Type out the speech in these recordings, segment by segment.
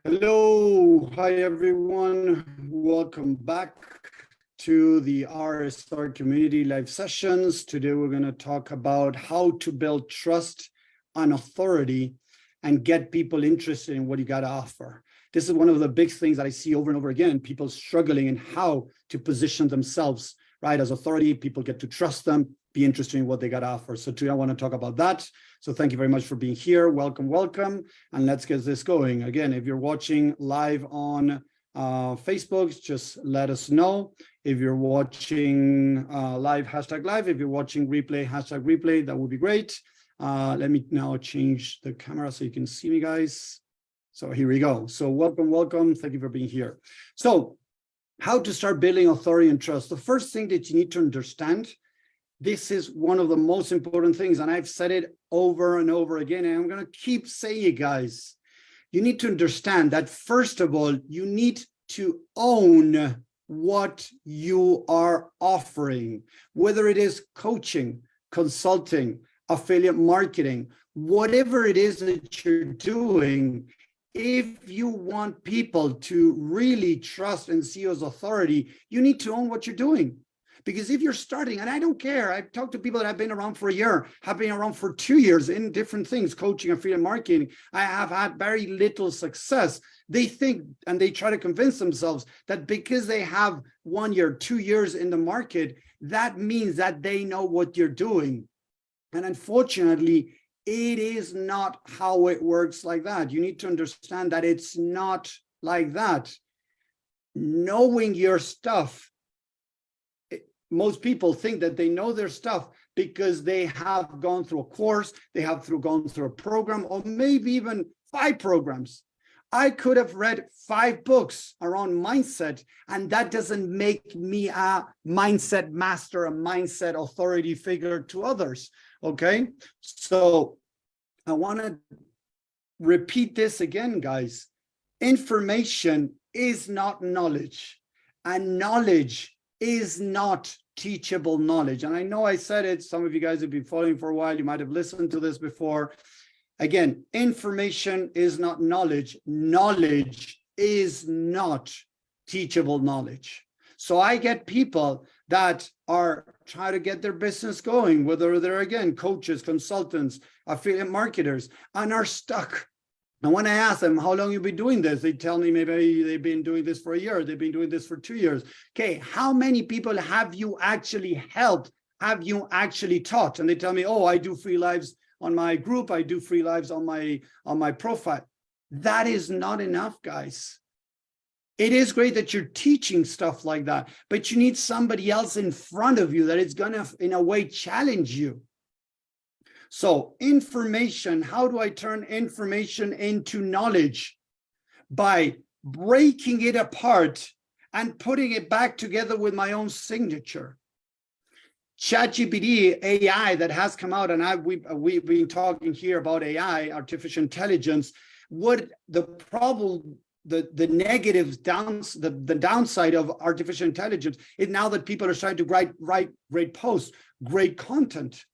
Hello, hi everyone. Welcome back to the RSR Community Live Sessions. Today we're going to talk about how to build trust and authority and get people interested in what you got to offer. This is one of the big things that I see over and over again, people struggling in how to position themselves, right? As authority, people get to trust them, be interested in what they got to offer. So today I want to talk about that. So thank you very much for being here. Welcome, welcome. And let's get this going. Again, if you're watching live on Facebook, just let us know. If you're watching live, hashtag live. If you're watching replay, hashtag replay, that would be great. Let me now change the camera so you can see me, guys. So here we go. So welcome, welcome. Thank you for being here. So how to start building authority and trust. The first thing that you need to understand, this is one of the most important things, and I've said it over and over again, and I'm going to keep saying it, guys. You need to understand that, first of all, you need to own what you are offering, whether it is coaching, consulting, affiliate marketing, whatever it is that you're doing. If you want people to really trust and see you as authority, you need to own what you're doing. Because if you're starting, and I don't care, I've talked to people that have been around for a year, have been around for 2 years in different things, coaching, affiliate marketing. I have had very little success. They think, and they try to convince themselves that because they have 1 year, 2 years in the market, that means that they know what you're doing. And unfortunately, it is not how it works like that. You need to understand that it's not like that. Knowing your stuff, most people think that they know their stuff because they have gone through a course, they have gone through a program, or maybe even 5 programs. I could have read 5 books around mindset, and that doesn't make me a mindset master, a mindset authority figure to others, okay? So I want to repeat this again, guys. Information is not knowledge, and knowledge is not teachable knowledge. And I know I said it, some of you guys have been following for a while, you might have listened to this before. Again, information is not knowledge. Knowledge is not teachable knowledge. So I get people that are trying to get their business going, whether they're, again, coaches, consultants, affiliate marketers, and are stuck. And when I ask them, how long you been doing this? They tell me maybe they've been doing this for a year. They've been doing this for 2 years. Okay, how many people have you actually helped? Have you actually taught? And they tell me, oh, I do free lives on my group. I do free lives on my profile. That is not enough, guys. It is great that you're teaching stuff like that, but you need somebody else in front of you that is going to, in a way, challenge you. So information, how do I turn information into knowledge? By breaking it apart and putting it back together with my own signature. ChatGPT AI that has come out, and we've been talking here about AI, artificial intelligence. What the problem, the negatives, the downside of artificial intelligence is now that people are starting to write great posts, great content.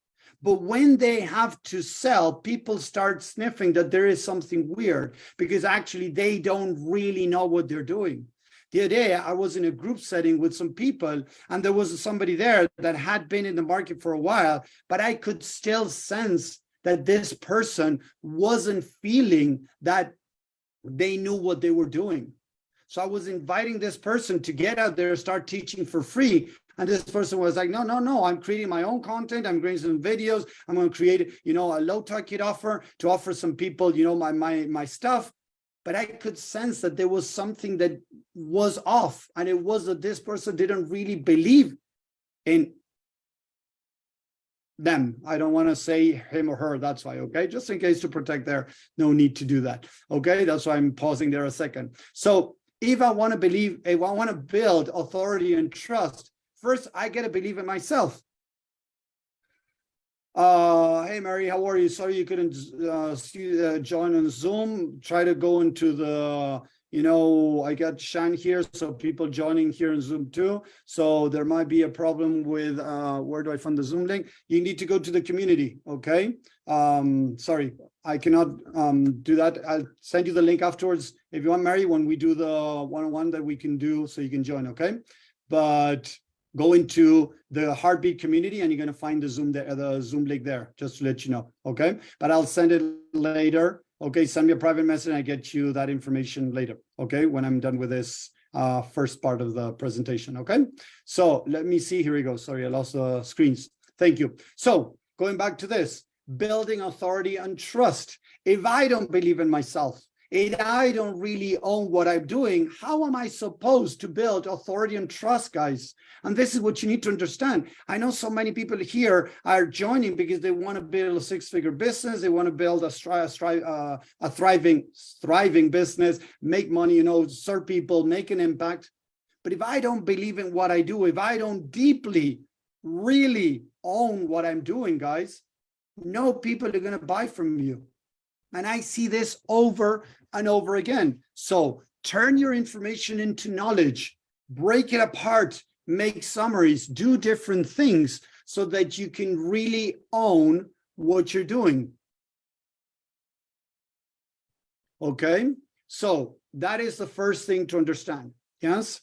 But when they have to sell, people start sniffing that there is something weird because actually they don't really know what they're doing. The other day, I was in a group setting with some people, and there was somebody there that had been in the market for a while, but I could still sense that this person wasn't feeling that they knew what they were doing. So I was inviting this person to get out there, start teaching for free. And this person was like, no, I'm creating my own content. I'm creating some videos. I'm going to create, a low ticket offer to offer some people, my stuff. But I could sense that there was something that was off. And it was that this person didn't really believe in them. I don't want to say him or her. That's why. Okay. Just in case to protect there. No need to do that. Okay. That's why I'm pausing there a second. So if I want to build authority and trust, first, I got to believe in myself. Hey, Mary, how are you? Sorry you couldn't join on Zoom. Try to go into the, I got Shan here, so people joining here in Zoom too. So there might be a problem with where do I find the Zoom link? You need to go to the community, okay? Sorry, I cannot do that. I'll send you the link afterwards if you want, Mary, when we do the one-on-one that we can do so you can join, okay? But go into the Heartbeat community and you're going to find the Zoom link there, just to let you know, okay? But I'll send it later. Okay, send me a private message and I get you that information later, okay, when I'm done with this first part of the presentation, okay? So let me see, here we go. Sorry, I lost the screens. Thank you. So going back to this, building authority and trust. If I don't believe in myself, if I don't really own what I'm doing, how am I supposed to build authority and trust, guys? And this is what you need to understand. I know so many people here are joining because they want to build a six-figure business. They want to build a thriving business, make money, serve people, make an impact. But if I don't believe in what I do, if I don't deeply, really own what I'm doing, guys, no people are going to buy from you. And I see this over and over again. So turn your information into knowledge, break it apart, make summaries, do different things so that you can really own what you're doing. Okay, so that is the first thing to understand. Yes.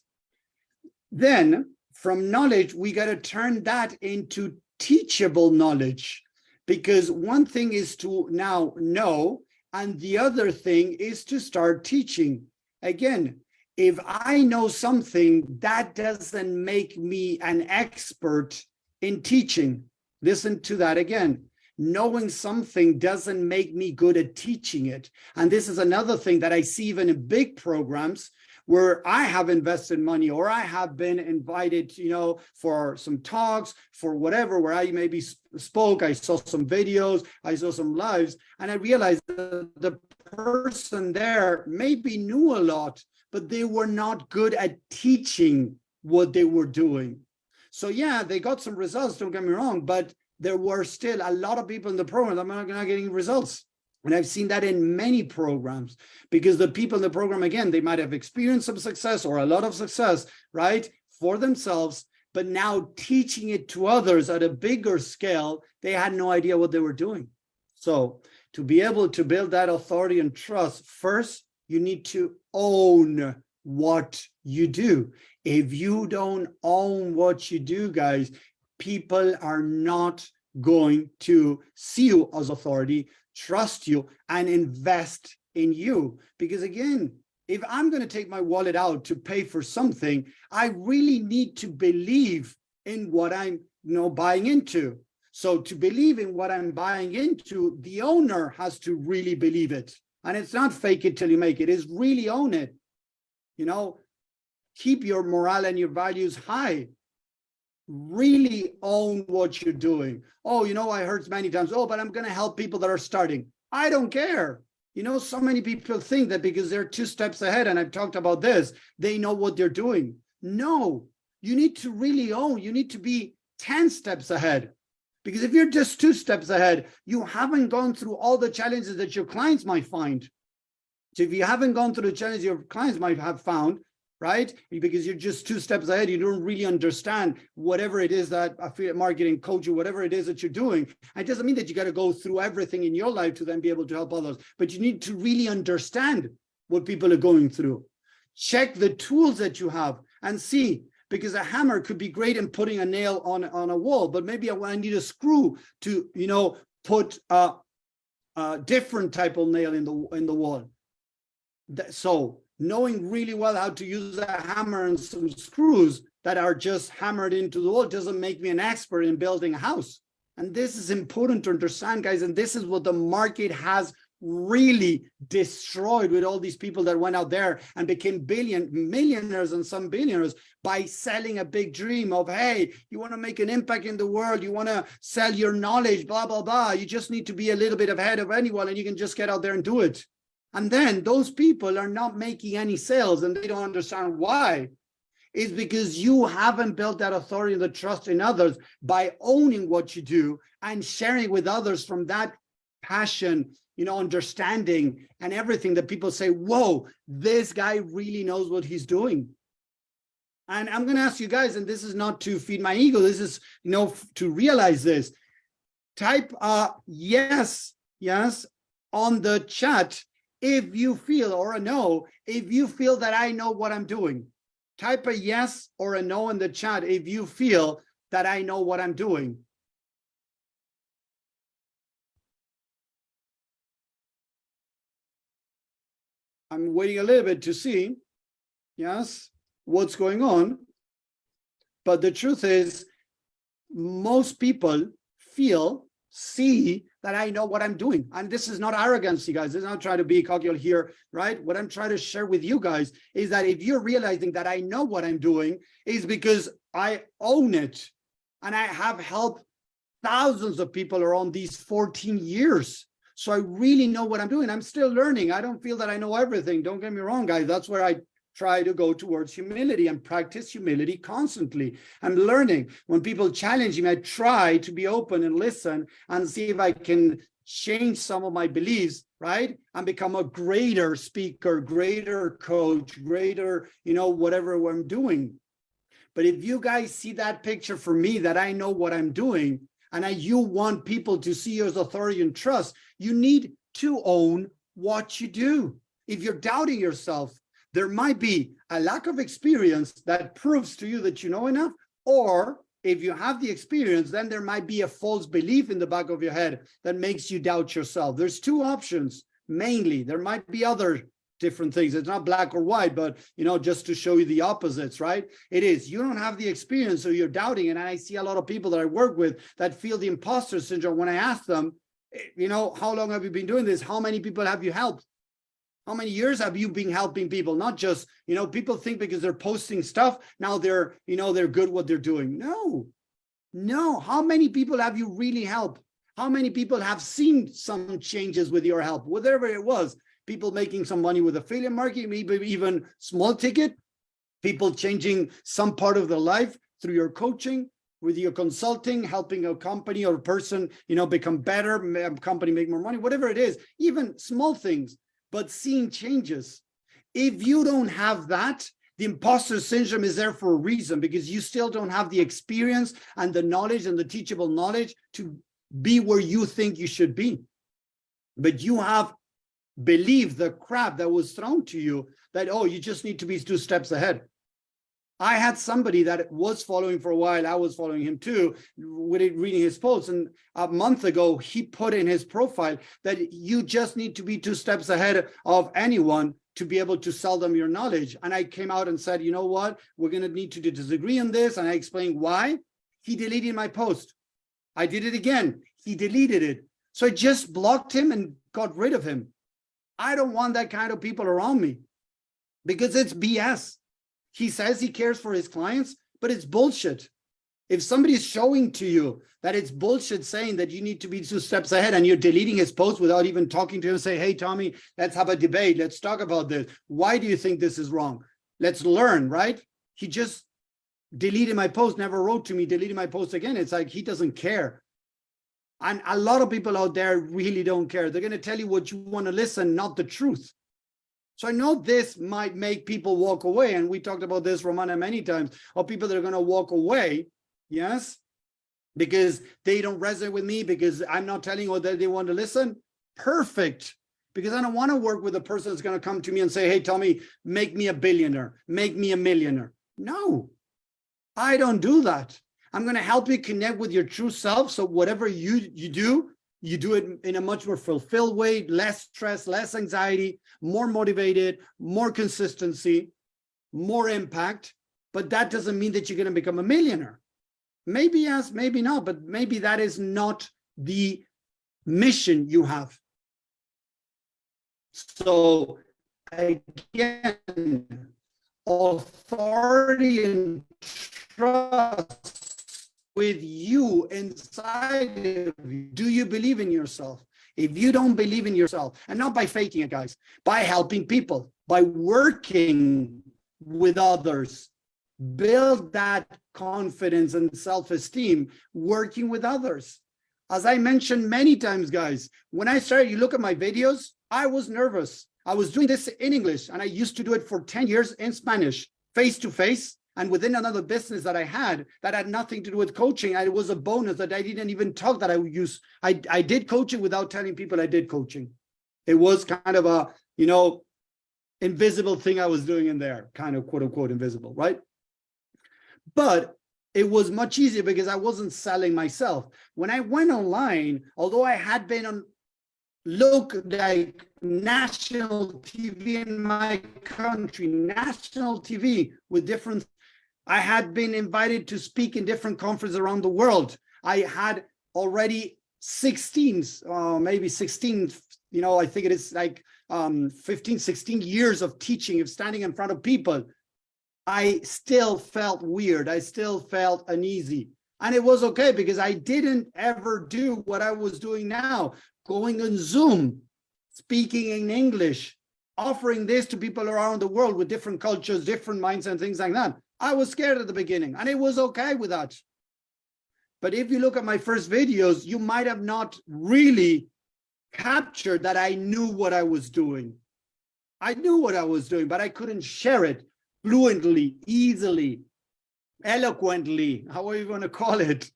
Then from knowledge, we got to turn that into teachable knowledge. Because one thing is to now know, and the other thing is to start teaching. Again, if I know something, that doesn't make me an expert in teaching. Listen to that again. Knowing something doesn't make me good at teaching it. And this is another thing that I see even in big programs where I have invested money or I have been invited, for some talks, for whatever, where I maybe spoke, I saw some videos, I saw some lives, and I realized that the person there maybe knew a lot, but they were not good at teaching what they were doing. So yeah, they got some results, don't get me wrong, but there were still a lot of people in the program that are not getting results. And I've seen that in many programs because the people in the program, again, they might have experienced some success or a lot of success, right, for themselves, but now teaching it to others at a bigger scale, they had no idea what they were doing. So to be able to build that authority and trust, first, you need to own what you do. If you don't own what you do, guys, people are not going to see you as authority, trust you, and invest in you. Because again, if I'm going to take my wallet out to pay for something, I really need to believe in what I'm buying into. So to believe in what I'm buying into, the owner has to really believe it. And it's not fake it till you make it, it's really own it. Keep your morale and your values high. Really own what you're doing. Oh, I heard many times, but I'm going to help people that are starting. I don't care. So many people think that because they're 2 steps ahead, and I've talked about this, they know what they're doing. No, you need to really own. You need to be 10 steps ahead. Because if you're just 2 steps ahead, you haven't gone through all the challenges that your clients might find. So if you haven't gone through the challenges your clients might have found, right? Because you're just 2 steps ahead. You don't really understand whatever it is that affiliate marketing, coach, or whatever it is that you're doing. It doesn't mean that you got to go through everything in your life to then be able to help others, but you need to really understand what people are going through. Check the tools that you have and see, because a hammer could be great in putting a nail on a wall, but maybe I need a screw to, put a different type of nail in the wall. So knowing really well how to use a hammer and some screws that are just hammered into the wall doesn't make me an expert in building a house. And this is important to understand, guys. And this is what the market has really destroyed with all these people that went out there and became millionaires and some billionaires by selling a big dream of, hey, you want to make an impact in the world, you want to sell your knowledge, blah, blah, blah. You just need to be a little bit ahead of anyone and you can just get out there and do it. And then those people are not making any sales and they don't understand why. It's because you haven't built that authority and the trust in others by owning what you do and sharing with others from that passion, understanding and everything, that people say, whoa, this guy really knows what he's doing. And I'm going to ask you guys, and this is not to feed my ego, this is, to realize this. Type yes on the chat if you feel, or a no, if you feel that I know what I'm doing. Type a yes or a no in the chat if you feel that I know what I'm doing. I'm waiting a little bit to see, yes, what's going on. But the truth is, most people see that I know what I'm doing. And this is not arrogance, you guys. This is not trying to be cocky here, right? What I'm trying to share with you guys is that if you're realizing that I know what I'm doing, is because I own it. And I have helped thousands of people around these 14 years. So I really know what I'm doing. I'm still learning. I don't feel that I know everything. Don't get me wrong, guys. That's where I try to go towards humility and practice humility constantly. I'm learning. When people challenge me, I try to be open and listen and see if I can change some of my beliefs, right? And become a greater speaker, greater coach, greater, whatever I'm doing. But if you guys see that picture for me, that I know what I'm doing, and you want people to see you as authority and trust, you need to own what you do. If you're doubting yourself, there might be a lack of experience that proves to you that you know enough, or if you have the experience, then there might be a false belief in the back of your head that makes you doubt yourself. There's two options, mainly. There might be other different things. It's not black or white, but just to show you the opposites, right? It is, you don't have the experience, so you're doubting. And I see a lot of people that I work with that feel the imposter syndrome when I ask them, how long have you been doing this? How many people have you helped? How many years have you been helping people? Not just, people think because they're posting stuff, now they're, they're good what they're doing. No. How many people have you really helped? How many people have seen some changes with your help? Whatever it was, people making some money with affiliate marketing, maybe even small ticket, people changing some part of their life through your coaching, with your consulting, helping a company or a person, become better, a company make more money, whatever it is, even small things, but seeing changes. If you don't have that, the imposter syndrome is there for a reason, because you still don't have the experience and the knowledge and the teachable knowledge to be where you think you should be. But you have believed the crap that was thrown to you that, oh, you just need to be 2 steps ahead. I had somebody that was following for a while. I was following him too, reading his posts. And a month ago, he put in his profile that you just need to be 2 steps ahead of anyone to be able to sell them your knowledge. And I came out and said, you know what? We're going to need to disagree on this. And I explained why. He deleted my post. I did it again. He deleted it. So I just blocked him and got rid of him. I don't want that kind of people around me, because it's BS. He says he cares for his clients, but it's bullshit. If somebody's showing to you that it's bullshit, saying that you need to be 2 steps ahead, and you're deleting his post without even talking to him, say, hey, Tommy, let's have a debate. Let's talk about this. Why do you think this is wrong? Let's learn, right? He just deleted my post, never wrote to me, deleted my post again. It's like he doesn't care. And a lot of people out there really don't care. They're going to tell you what you want to listen, not the truth. So I know this might make people walk away. And we talked about this, Romana, many times, of people that are going to walk away, yes, because they don't resonate with me, because I'm not telling you that they want to listen. Perfect. Because I don't want to work with a person that's going to come to me and say, hey, Tommy, make me a billionaire, make me a millionaire. No, I don't do that. I'm going to help you connect with your true self. So whatever you do it in a much more fulfilled way, less stress, less anxiety, more motivated, more consistency, more impact. But that doesn't mean that you're going to become a millionaire. Maybe yes, maybe not, but maybe that is not the mission you have. So again, authority and trust with you inside of you. Do you believe in yourself? If you don't believe in yourself, and not by faking it, guys, by helping people, by working with others, build that confidence and self-esteem, working with others. As I mentioned many times, guys, when I started, you look at my videos, I was nervous. I was doing this in English, and I used to do it for 10 years in Spanish, face to face, and within another business that I had that had nothing to do with coaching. And it was a bonus that I didn't even talk that I would use. I did coaching without telling people I did coaching. It was kind of a, invisible thing I was doing in there, kind of quote unquote invisible, right? But it was much easier because I wasn't selling myself. When I went online, although I had been on like national TV in my country, national TV with different, I had been invited to speak in different conferences around the world. I had already 16, maybe 16, I think it is like 15, 16 years of teaching, of standing in front of people. I still felt weird. I still felt uneasy. And it was okay because I didn't ever do what I was doing now, going on Zoom, speaking in English, offering this to people around the world with different cultures, different minds and things like that. I was scared at the beginning, and it was okay with that. But if you look at my first videos, you might have not really captured that I knew what I was doing. I knew what I was doing, but I couldn't share it fluently, easily, eloquently, however you want to call it,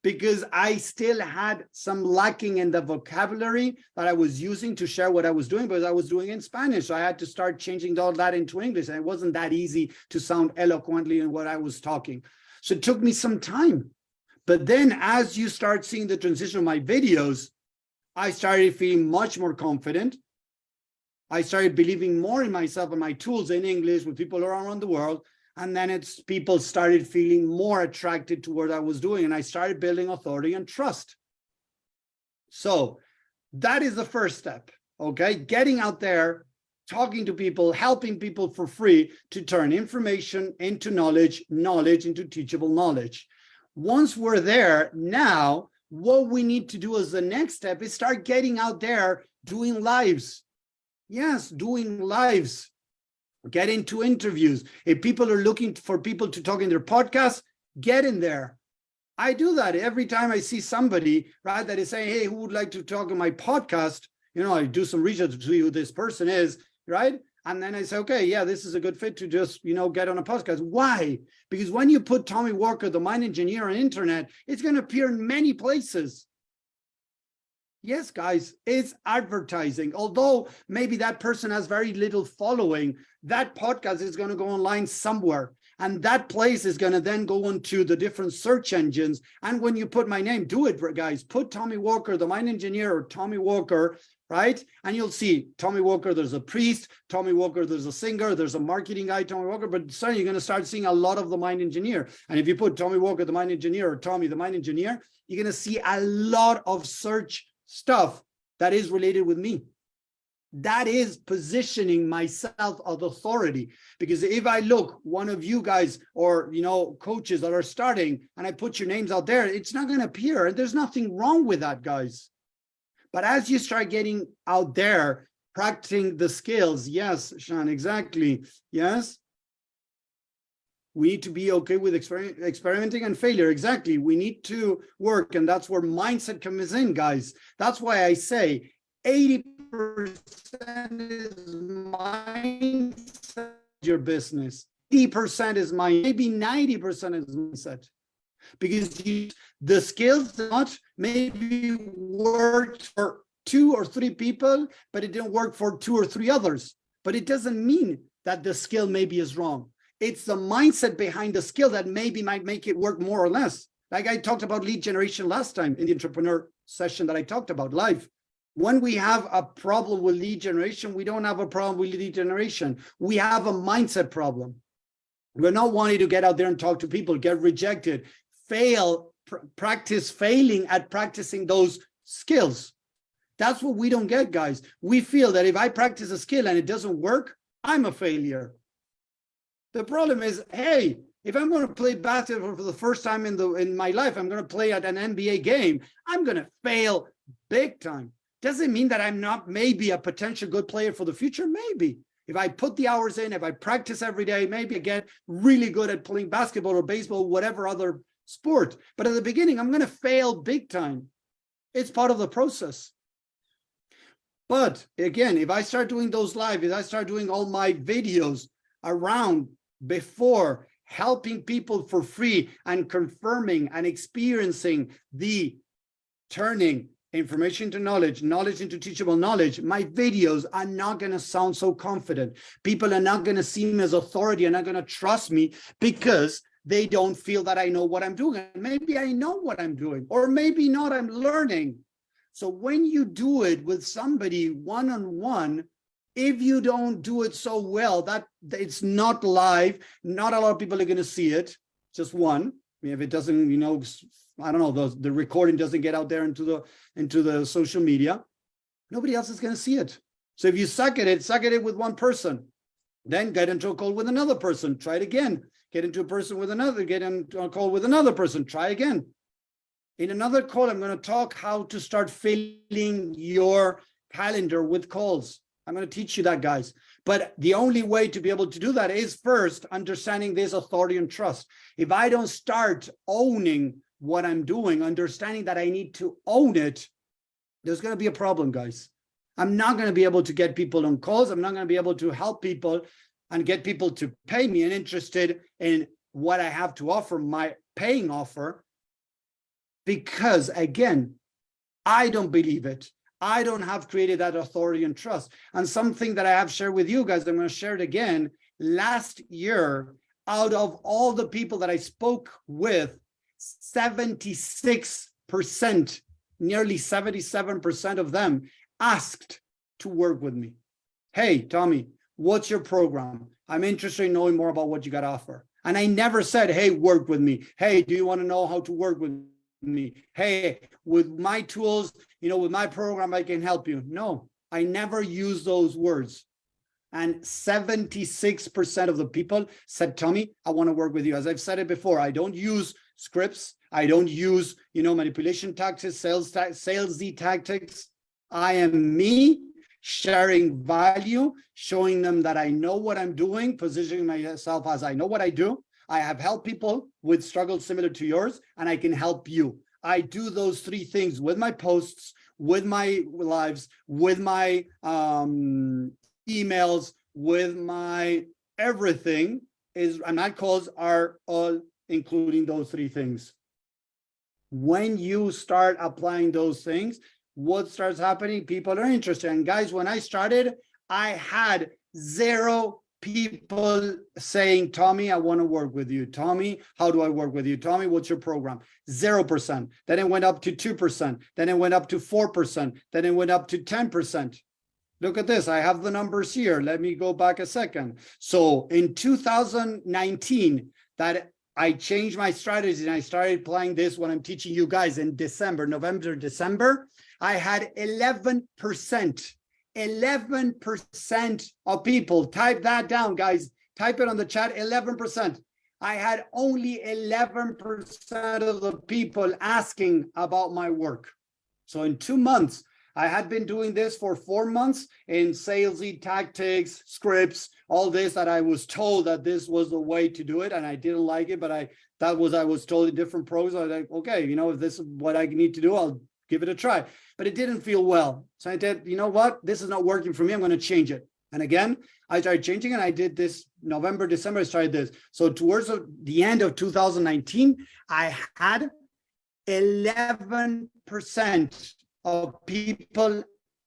because I still had some lacking in the vocabulary that I was using to share what I was doing, because I was doing in Spanish. So I had to start changing all that into English, and it wasn't that easy to sound eloquently in what I was talking. So it took me some time. But then as you start seeing the transition of my videos, I started feeling much more confident. I started believing more in myself and my tools in English with people around the world. And then people started feeling more attracted to what I was doing. And I started building authority and trust. So that is the first step, okay? Getting out there, talking to people, helping people for free to turn information into knowledge, knowledge into teachable knowledge. Once we're there, now what we need to do as the next step is start getting out there, doing lives. Yes, doing lives. Get into interviews. If people are looking for people to talk in their podcast, get in there. I do that every time I see somebody, right, that is saying, hey, who would like to talk on my podcast? I do some research to see who this person is, right? And then I say, okay, yeah, this is a good fit to just, get on a podcast. Why? Because when you put Tommy Walker, the mind engineer, on internet, it's going to appear in many places. Yes, guys, it's advertising. Although maybe that person has very little following, that podcast is going to go online somewhere. And that place is going to then go into the different search engines. And when you put my name, do it, guys. Put Tommy Walker, the mind engineer, or Tommy Walker, right? And you'll see Tommy Walker, there's a priest. Tommy Walker, there's a singer. There's a marketing guy, Tommy Walker. But suddenly you're going to start seeing a lot of the mind engineer. And if you put Tommy Walker, the mind engineer, or Tommy, the mind engineer, you're going to see a lot of search stuff that is related with me. That is positioning myself as authority. Because if I look, one of you guys or coaches that are starting, and I put your names out there, it's not going to appear. And there's nothing wrong with that, guys. But as you start getting out there, practicing the skills, yes, Sean, exactly, yes. We need to be okay with experimenting and failure. Exactly. We need to work. And that's where mindset comes in, guys. That's why I say 80% is mindset, your business. 80% is mindset. Maybe 90% is mindset. Because the skills not maybe worked for 2 or 3 people, but it didn't work for 2 or 3 others. But it doesn't mean that the skill maybe is wrong. It's the mindset behind the skill that maybe might make it work more or less. Like I talked about lead generation last time in the entrepreneur session that I talked about live. When we have a problem with lead generation, we don't have a problem with lead generation. We have a mindset problem. We're not wanting to get out there and talk to people, get rejected, fail, practice failing at practicing those skills. That's what we don't get, guys. We feel that if I practice a skill and it doesn't work, I'm a failure. The problem is, hey, if I'm going to play basketball for the first time in my life, I'm going to play at an NBA game, I'm going to fail big time. Doesn't mean that I'm not maybe a potential good player for the future. Maybe. If I put the hours in, if I practice every day, maybe I get really good at playing basketball or baseball, whatever other sport. But at the beginning, I'm going to fail big time. It's part of the process. But again, if I start doing those live, if I start doing all my videos around before helping people for free and confirming and experiencing the turning information into knowledge, knowledge into teachable knowledge, my videos are not going to sound so confident. People are not going to see me as authority, are not going to trust me because they don't feel that I know what I'm doing. Maybe I know what I'm doing, or maybe not, I'm learning. So when you do it with somebody one-on-one, if you don't do it so well, that it's not live, not a lot of people are going to see it, just one. I mean, if it doesn't, I don't know, the recording doesn't get out there into the social media, nobody else is going to see it. So if you suck at it with one person, then get into a call with another person, try it again, get into a person with another, get into a call with another person, try again. In another call, I'm going to talk how to start filling your calendar with calls. I'm going to teach you that, guys. But the only way to be able to do that is first understanding this authority and trust. If I don't start owning what I'm doing, understanding that I need to own it, there's going to be a problem, guys. I'm not going to be able to get people on calls. I'm not going to be able to help people and get people to pay me and interested in what I have to offer, my paying offer, because again, I don't believe it. I don't have created that authority and trust. And something that I have shared with you guys, I'm going to share it again. Last year, out of all the people that I spoke with, 76%, nearly 77% of them asked to work with me. Hey, Tommy, what's your program? I'm interested in knowing more about what you got to offer. And I never said, hey, work with me. Hey, do you want to know how to work with me? Hey, with my tools, with my program, I can help you. No, I never use those words. And 76% of the people said, Tommy, I want to work with you. As I've said it before, I don't use scripts. I don't use, manipulation tactics, salesy tactics. I am me sharing value, showing them that I know what I'm doing, positioning myself as I know what I do. I have helped people with struggles similar to yours, and I can help you. I do those three things with my posts, with my lives, with my emails, with my everything and my calls are all including those three things. When you start applying those things, what starts happening? People are interested. And guys, when I started, I had 0 people saying, Tommy, I want to work with you. Tommy, how do I work with you? Tommy, what's your program? 0%. Then it went up to 2%. Then it went up to 4%. Then it went up to 10%. Look at this. I have the numbers here. Let me go back a second. So in 2019, that I changed my strategy and I started applying this when I'm teaching you guys in November, December, I had 11%. 11% of people, type that down, guys. Type it on the chat, 11%. I had only 11% of the people asking about my work. So in 2 months, I had been doing this for 4 months in salesy tactics, scripts, all this that I was told that this was the way to do it. And I didn't like it, but I was told in different pros. I was like, okay, if this is what I need to do, I'll give it a try. But it didn't feel well. So I did, you know what? This is not working for me. I'm going to change it. And again, I started changing and I did this November, December, I started this. So towards the end of 2019, I had 11% of people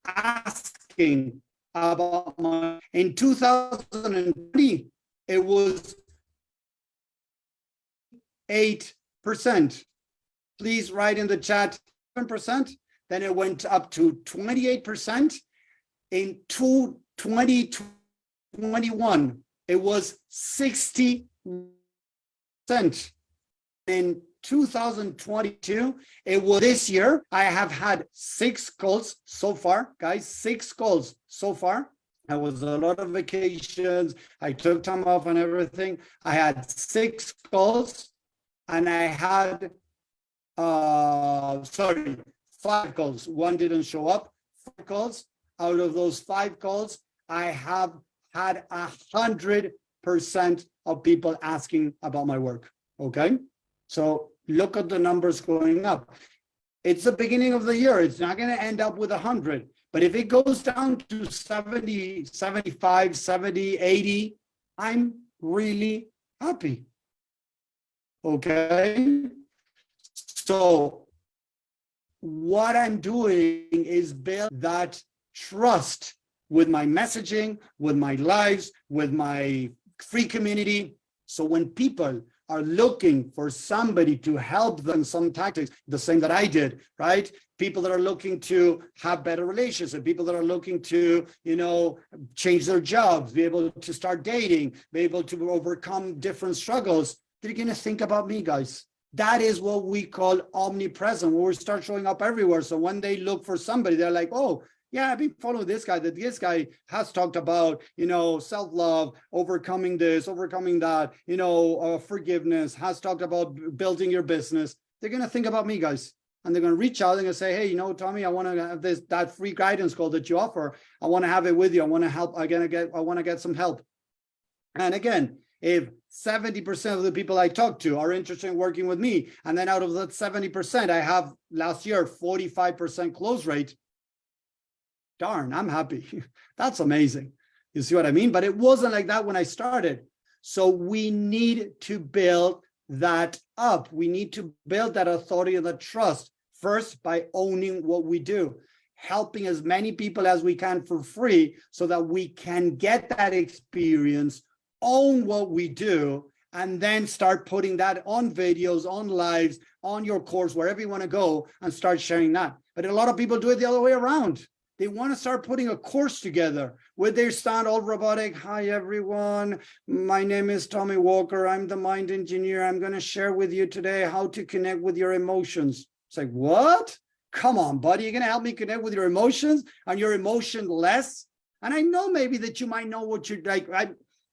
asking about my, in 2020, it was 8%. Please write in the chat 7%. Then it went up to 28%. In 2021, it was 60%. In 2022, it was this year. I have had 6 calls so far, guys, 6 calls so far. I was a lot of vacations. I took time off and everything. I had 6 calls and I had, 5 calls. 1 didn't show up. 5 calls. Out of those 5 calls, I have had 100% of people asking about my work. Okay. So look at the numbers going up. It's the beginning of the year. It's not going to end up with 100. But if it goes down to 70, 75, 70, 80, I'm really happy. Okay. So what I'm doing is build that trust with my messaging, with my lives, with my free community. So when people are looking for somebody to help them, some tactics, the same that I did, right? People that are looking to have better relationships, people that are looking to, change their jobs, be able to start dating, be able to overcome different struggles, they're going to think about me, guys. That is what we call omnipresent, where we start showing up everywhere. So when they look for somebody, they're like, oh, yeah, I've been following this guy, that this guy has talked about, self-love, overcoming this, overcoming that, forgiveness, has talked about building your business. They're going to think about me, guys. And they're going to reach out and going to say, hey, Tommy, I want to have that free guidance call that you offer. I want to have it with you. I want to help. I want to get some help. And again, if 70% of the people I talk to are interested in working with me, and then out of that 70%, I have last year 45% close rate, darn, I'm happy. That's amazing. You see what I mean? But it wasn't like that when I started. So we need to build that up. We need to build that authority and that trust first by owning what we do, helping as many people as we can for free so that we can get that experience, own what we do, and then start putting that on videos, on lives, on your course, wherever you want to go, and start sharing that. But a lot of people do it the other way around. They want to start putting a course together where they stand all robotic. Hi, everyone. My name is Tommy Walker. I'm the mind engineer. I'm going to share with you today how to connect with your emotions. It's like, what? Come on, buddy. You're going to help me connect with your emotions and you're emotionless? And I know maybe that you might know what you're like.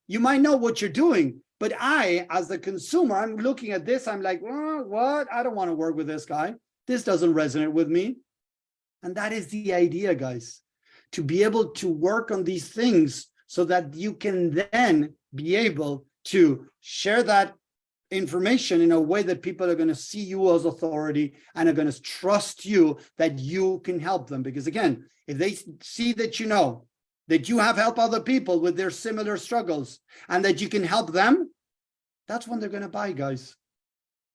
You might know what you're doing. But I, as the consumer, I'm looking at this. I'm like, oh, what? I don't want to work with this guy. This doesn't resonate with me. And that is the idea, guys, to be able to work on these things so that you can then be able to share that information in a way that people are going to see you as authority and are going to trust you that you can help them. Because again, if they see that that you have helped other people with their similar struggles and that you can help them, that's when they're going to buy, guys.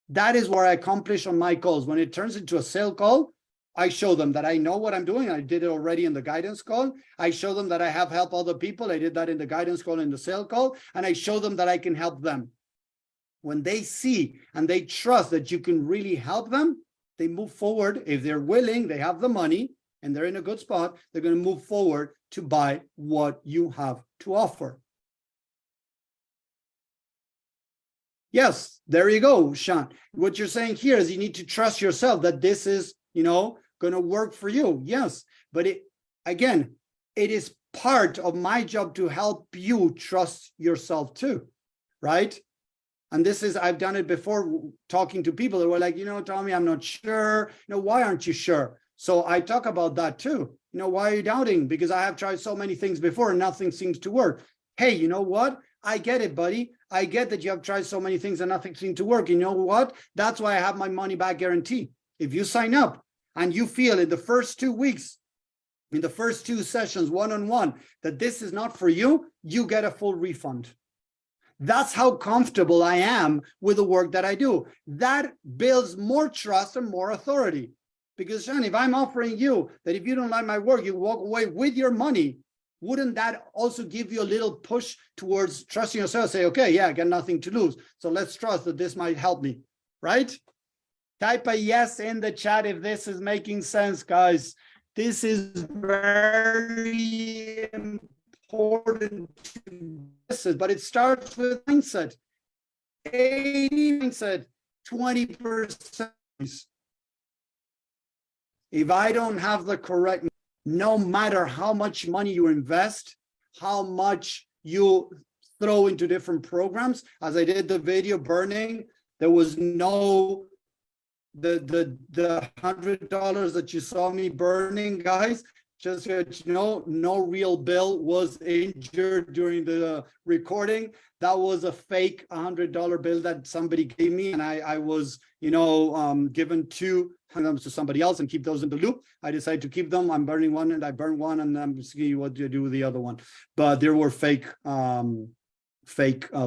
That is what I accomplish on my calls. When it turns into a sale call, I show them that I know what I'm doing. I did it already in the guidance call. I show them that I have helped other people. I did that in the guidance call, in the sale call, and I show them that I can help them. When they see and they trust that you can really help them, they move forward. If they're willing, they have the money, and they're in a good spot, they're going to move forward to buy what you have to offer. Yes, there you go, Sean. What you're saying here is you need to trust yourself that this is, going to work for you. Yes, but it is part of my job to help you trust yourself too, right? And this is, I've done it before talking to people that were like, Tommy, I'm not sure. Why aren't you sure? So I talk about that too. Why are you doubting? Because I have tried so many things before and nothing seems to work. Hey, you know what? I get it, buddy. I get that you have tried so many things and nothing seemed to work. You know what? That's why I have my money back guarantee. If you sign up and you feel in the first 2 weeks, in the first 2 sessions, one-on-one, that this is not for you, you get a full refund. That's how comfortable I am with the work that I do. That builds more trust and more authority. Because, Sean, if I'm offering you that if you don't like my work, you walk away with your money, wouldn't that also give you a little push towards trusting yourself? Say, okay, yeah, I got nothing to lose. So let's trust that this might help me, right? Type a yes in the chat if this is making sense, guys. This is very important to this, but it starts with mindset. 80 mindset, 20%. If I don't have the correct, no matter how much money you invest, how much you throw into different programs, as I did the video burning, there was no the $100 that you saw me burning, guys, just so you know, no real Bill was injured during the recording. That was a fake $100 bill that somebody gave me, and I was, given two, hand them to somebody else and keep those in the loop. I decided to keep them. I'm burning one, and I burned one, and I'm seeing what to do with the other one. But there were fake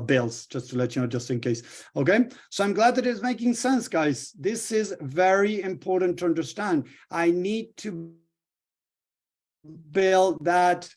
bills, just to let you know, just in case. Okay, so I'm glad that it's making sense, guys. This is very important to understand. I need to build that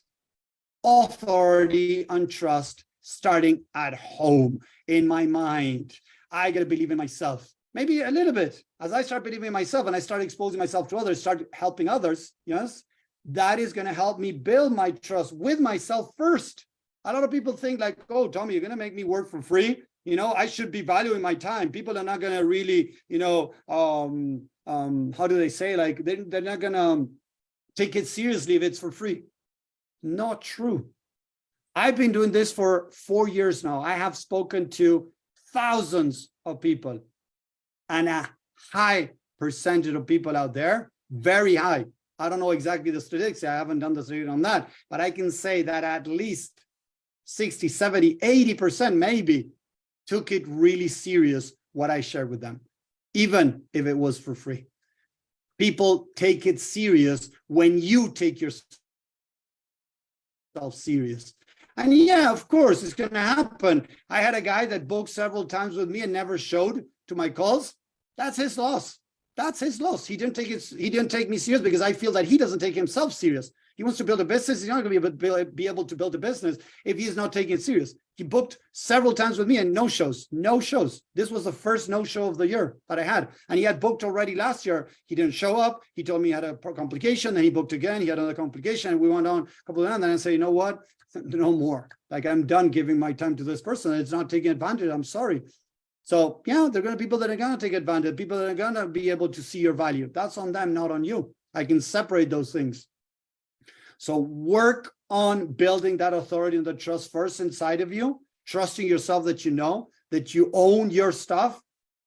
authority and trust starting at home in my mind. I got to believe in myself, maybe a little bit. As I start believing in myself and I start exposing myself to others, start helping others, yes, that is going to help me build my trust with myself first. A lot of people think like, oh, Tommy, you're going to make me work for free. I should be valuing my time. People are not going to really, how do they say? Like, they're not going to take it seriously if it's for free. Not true. I've been doing this for 4 years now. I have spoken to thousands of people, and a high percentage of people out there, very high. I don't know exactly the statistics. I haven't done the study on that, but I can say that at least 60, 70, 80% maybe took it really serious what I shared with them, even if it was for free. People take it serious when you take yourself serious. And yeah, of course, it's going to happen. I had a guy that booked several times with me and never showed to my calls. That's his loss. That's his loss. He didn't take me serious because I feel that he doesn't take himself serious. He wants to build a business. He's not going to be able to build a business if he's not taking it serious. He booked several times with me and no shows. This was the first no show of the year that I had. And he had booked already last year. He didn't show up. He told me he had a complication. Then he booked again. He had another complication. And we went on a couple of times. And then I say, you know what? No more. Like, I'm done giving my time to this person. It's not taking advantage. I'm sorry. So yeah, there are going to be people that are going to take advantage, people that are going to be able to see your value. That's on them, not on you. I can separate those things. So work on building that authority and the trust first inside of you, trusting yourself that you own your stuff,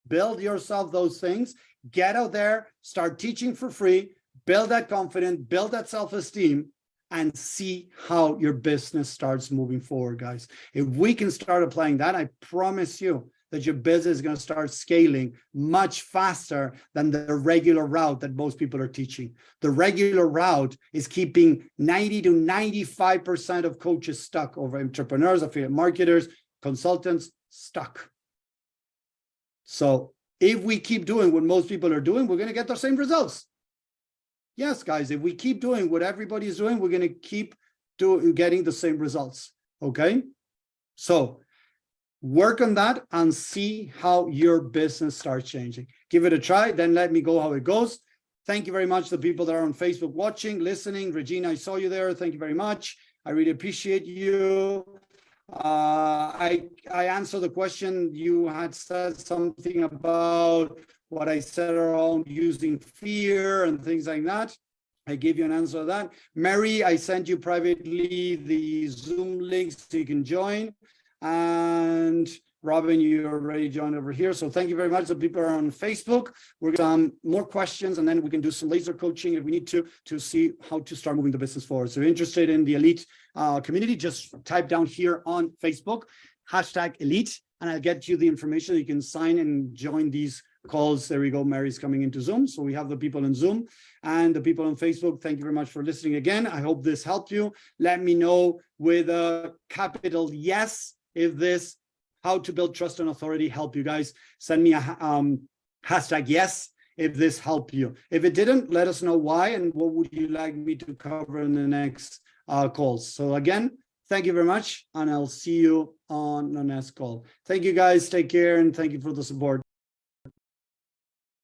build yourself those things, get out there, start teaching for free, build that confidence, build that self-esteem, and see how your business starts moving forward, guys. If we can start applying that, I promise you that your business is going to start scaling much faster than the regular route that most people are teaching. The regular route is keeping 90 to 95% of coaches stuck, over entrepreneurs, affiliate marketers, consultants stuck. So if we keep doing what most people are doing, we're going to get the same results. Yes, guys, if we keep doing what everybody's doing, we're going to keep getting the same results. Okay? So work on that and see how your business starts changing. Give it a try, then let me go how it goes. Thank you very much to the people that are on Facebook watching, listening. Regina, I saw you there. Thank you very much. I really appreciate you. I answered the question. You had said something about what I said around using fear and things like that. I gave you an answer to that. Mary, I sent you privately the Zoom links so you can join. And Robin, you already joined over here. So thank you very much. The people are on Facebook. We're going to more questions, and then we can do some laser coaching if we need to see how to start moving the business forward. So if you're interested in the elite community, just type down here on Facebook, #elite, and I'll get you the information. You can sign and join these calls. There we go. Mary's coming into Zoom. So we have the people in Zoom and the people on Facebook. Thank you very much for listening again. I hope this helped you. Let me know with a capital yes if this how to build trust and authority help you guys. Send me a #yes if this helped you. If it didn't, let us know why and what would you like me to cover in the next calls. So again, thank you very much, and I'll see you on the next call. Thank you guys. Take care, and thank you for the support.